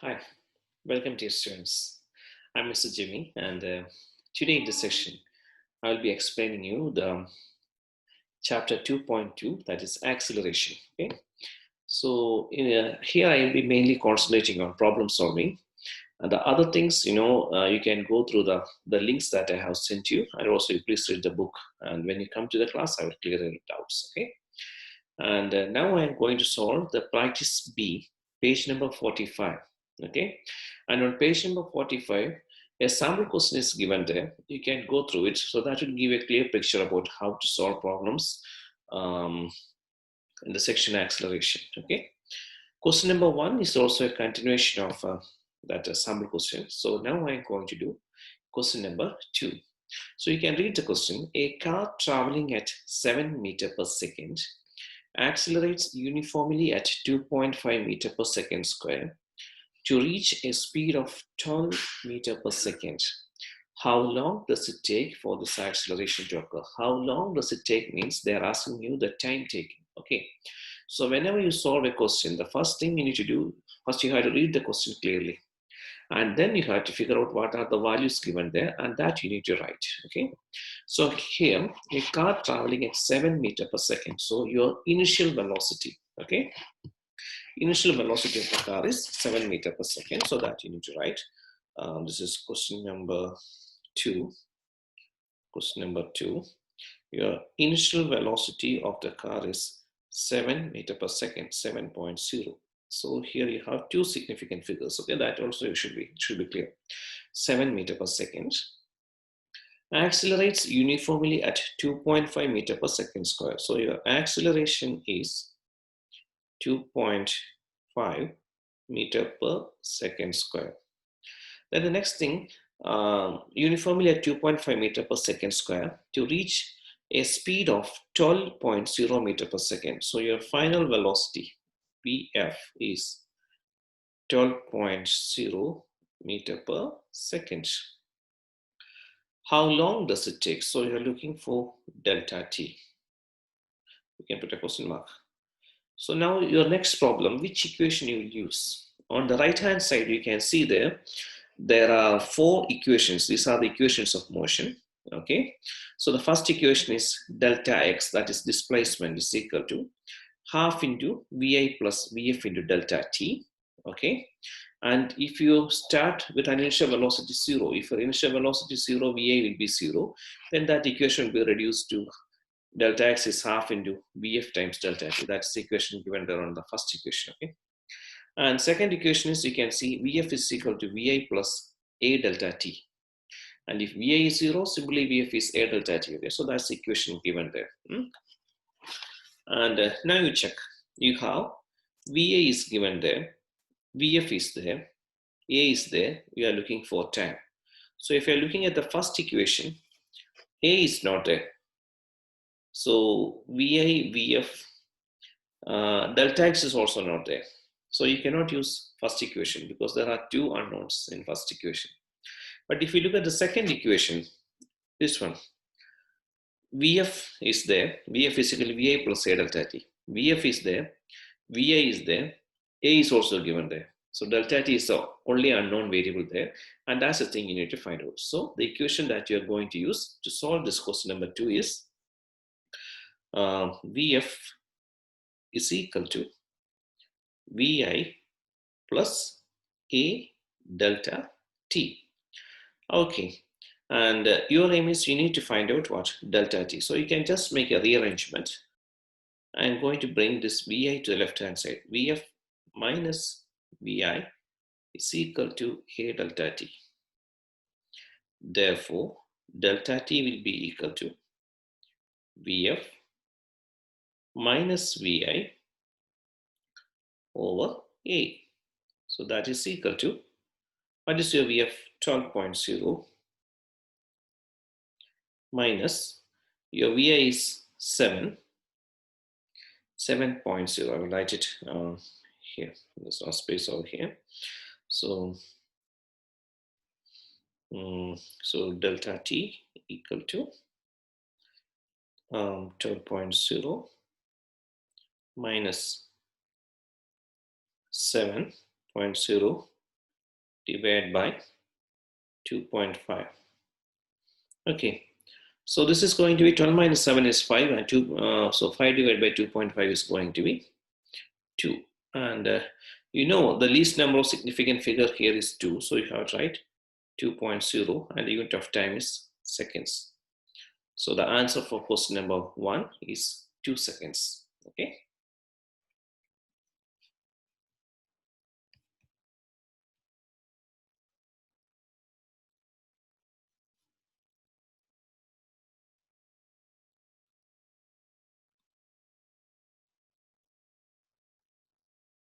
Hi, welcome to students. I'm Mr. Jimmy, and today in this session, I'll be explaining you the chapter 2.2, that is acceleration. Okay, so here I will be mainly concentrating on problem solving, and the other things, you can go through the links that I have sent you, and also you please read the book. And when you come to the class, I will clear any doubts. Okay, and now I'm going to solve the practice B, page number 45. Okay, and on page number 45, a sample question is given there. You can go through it, so that will give a clear picture about how to solve problems um, in the section acceleration. Okay, question number one is also a continuation of that sample question. So now I'm going to do question number two. So you can read the question. A car traveling at 7 meter per second accelerates uniformly at 2.5 meter per second square to reach a speed of 12 meter per second. How long does it take for this acceleration to occur? How long does it take means they're asking you the time taken. Okay, so whenever you solve a question, the first thing you need to do, first you have to read the question clearly, and then you have to figure out what are the values given there, and that you need to write. Okay, so here a car traveling at 7 meter per second, so your initial velocity, okay, initial velocity of the car is 7 meter per second, so that you need to write. This is question number two. Question number two, your initial velocity of the car is 7 meter per second, 7.0. So here you have two significant figures. Okay, that also should be clear. 7 meter per second accelerates uniformly at 2.5 meter per second square. So your acceleration is 2.5 meter per second square. Then the next thing, uniformly at 2.5 meter per second square to reach a speed of 12.0 meter per second. So your final velocity, Vf, is 12.0 meter per second. How long does it take? So you're looking for delta t. You can put a question mark. So now your next problem, which equation you will use? On the right hand side, you can see there are four equations. These are the equations of motion. Okay, so the first equation is delta x, that is displacement, is equal to half into vi plus vf into delta t. Okay, and if you start with an initial velocity 0, if your initial velocity 0, va will be 0, then that equation will be reduced to delta x is half into vf times delta t. That's the equation given there on the first equation. Okay, and second equation is, you can see vf is equal to vi plus a delta t. And if va is 0, simply vf is a delta t. Okay, so that's the equation given there. And now you check. You have va is given there, vf is there, a is there. We are looking for time. So if you're looking at the first equation, a is not there. So vi, vf, delta x is also not there. So you cannot use first equation because there are two unknowns in first equation. But if you look at the second equation, this one, vf is there, vf is equal to va plus a delta t. Vf is there, va is there, a is also given there. So delta t is the only unknown variable there, and that's the thing you need to find out. So the equation that you're going to use to solve this question number 2 is vf is equal to vi plus a delta t. Okay, and your aim is you need to find out what delta t. So you can just make a rearrangement. I'm going to bring this vi to the left hand side. Vf minus vi is equal to a delta t. Therefore, delta t will be equal to vf minus vi over a. So that is equal to, what is your vf? 12.0 minus your vi is 7, 7.0. I will write it here. There's no space over here. So, so delta t equal to 12.0 minus 7.0 divided by 2.5. Okay, so this is going to be 12 minus 7 is 5, and 2. So 5 divided by 2.5 is going to be 2. And the least number of significant figure here is 2. So you have to write 2.0, and the unit of time is seconds. So the answer for question number 1 is 2 seconds. Okay.